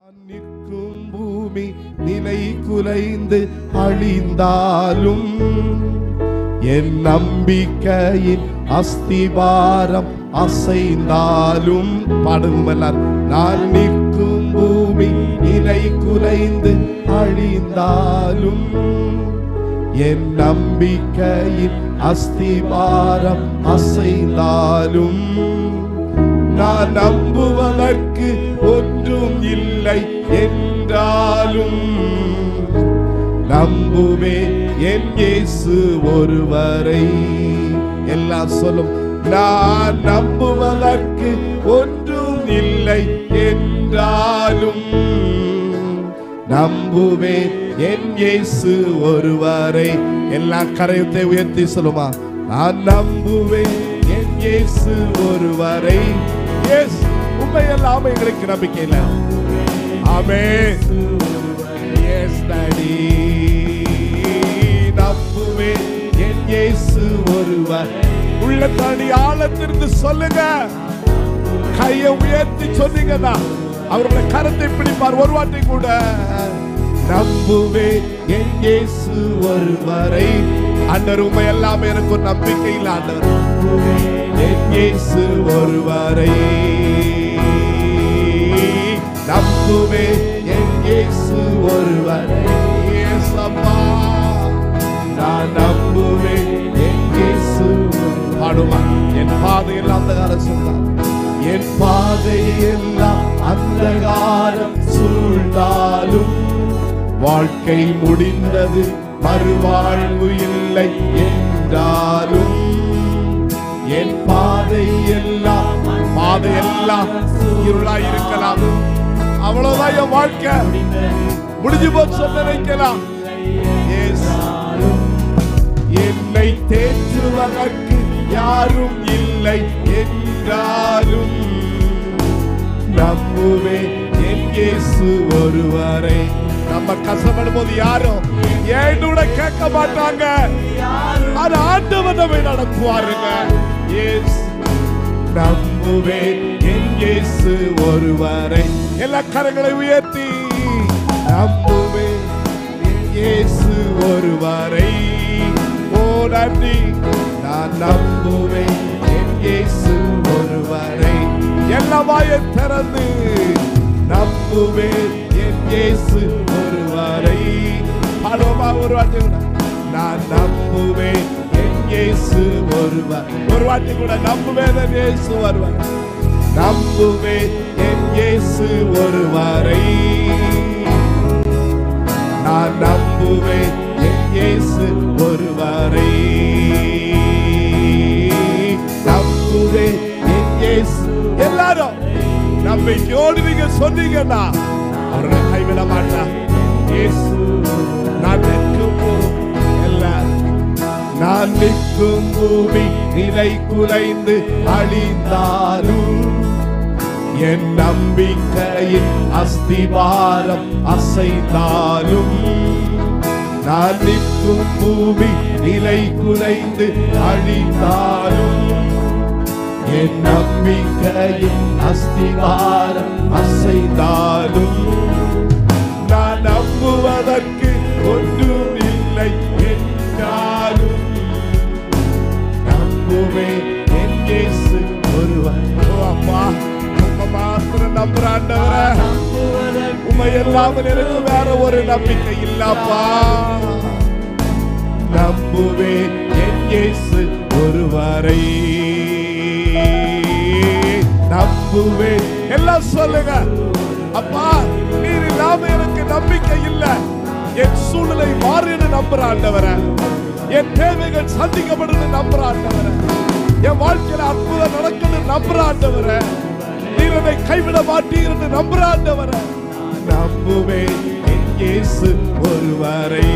நிற்கும் பூமி நிலை குலைந்து அழிந்தாலும் என் நம்பிக்கையின் அஸ்திபாரம் அசைந்தாலும் பாடுவோம். நான் நிற்கும் பூமி நிலை குலைந்து அழிந்தாலும் என் நம்பிக்கையின் அஸ்திபாரம் அசைந்தாலும் நான் நம்புவதற்கு ஒன்றும் இல்லை என்றாலும் நம்புவேன் என் இயேசு ஒருவரை. எல்லாம் சொல்லும். நான் நம்புவதற்கு ஒன்றும் இல்லை என்றாலும் நம்புவேன் என் இயேசு ஒருவரை. எல்லா கரையத்தை உயர்த்தி சொல்லுமா. நான் நம்புவேன் என் இயேசு ஒருவரை. எஸ், உண்மையெல்லாம் எங்களுக்கு நம்பிக்கை இல்லை. ஆமென். எஸ் டாடி, நம்புவேன் என் இயேசு ஒருவர். உள்ள தாடி ஆழத்திலிருந்து சொல்லுங்க. கையை உயர்த்தி சொன்னீங்கன்னா அவருடைய கரத்தை பிடிப்பார். ஒரு வார்த்தை கூட நம்புவேன் என் இயேசு ஒருவரை. ஆண்டவர் உண்மை எல்லாம் எனக்கு ஒரு நம்பிக்கை இல்லை. ஆண்டவர் என் இயேசு ஒருவரை நம்புவேன் என் இயேசு ஒருவரை. நான் நம்புவேன் என் இயேசு. பாடுமா. என் பாதையெல்லாம் அந்தகாரம் சொன்னார். என் பாதையெல்லாம் அந்தகாரம் சூழ்ந்தாலும் வாழ்க்கை முடிந்தது மறுவாழ்வு இல்லை என்றாலும் என் பாதையெல்லாம் இருளாய் இருக்கலாம். அவ்வளவுதான் என் வாழ்க்கை முடிஞ்சு போச்சு நினைக்கலாம். என்னை தேற்றுவதற்கு யாரும் இல்லை என்றாலும் நம்புவேன் என் இயேசு ஒருவரை. நம்ம கஷ்டப்படும் போது யாரும் ஏன்னு கேட்க மாட்டாங்க. அது ஆண்டவர் நம்மை நடத்துவாருங்க. நம்புவேன் என் இயேசு ஒருவரை. எல்லா கரங்களை உயர்த்தி நம்புவேன் என் இயேசு ஒருவரை. ஓ நன்றி. நான் நம்புவேன் என் இயேசு ஒருவரை. எல்லா வாயை திறந்து நம்புவேன் என் இயேசு ஒருவரை. பாடுவோமா ஒரு வார்த்தை கூட. நான் நம்புவேன் என் இயேசு ஒருவர். ஒரு வார்த்தை கூட நம்புவேன் என் இயேசு ஒருவர். நம்புவேன் என் இயேசு ஒருவரை. நான் நம்புவேன் என் இயேசு ஒருவரை. நம்புவேன் என் இயேசு. எல்லாரும் நம்பிக்கையோடு நீங்க சொன்னீங்கன்னா அவர்களை கைவிட மாட்டார். இயேசு நான் நான் நிற்கும் பூமி நிலை குலைந்து அழிந்தாலும் என் நம்பிக்கையின் அஸ்திபாரம் அசைந்தாலும் நான் நிற்கும் பூமி நிலை குலைந்து அழிந்தாலும் என் நம்பிக்கையின் அஸ்திபாரம் அசைந்தாலும் நான் நம்புவதற்கு ஒன்றும் இல்லை என்றாலும் நம்புவேன் என் இயேசு ஒருவர். அப்பா உம்மை மாத்திரம் நம்புற ஆண்டவரே. உம்மை இல்லாமல் எனக்கு வேற ஒரு நம்பிக்கை இல்லப்பா. நம்புவேன் என் இயேசு ஒருவரை. நம்புவேன். எல்லாம் சொல்லுங்க. அப்பா நீர் இல்லாம எனக்கு நம்பிக்கை இல்லை. என் சூழ்நிலை மாறுன்னு நம்புற ஆண்டவரே. என் தேவைகள் சந்திக்கப்படுன்னு நம்புற ஆண்டவரே. என் வாழ்க்கையில அற்புதம் நடக்குன்னு நம்புற ஆண்டவரே. நீர் என்னை கைவிட மாட்டீர்னு நம்புற ஆண்டவரே. நம்புவேன் என் இயேசு ஒருவரை.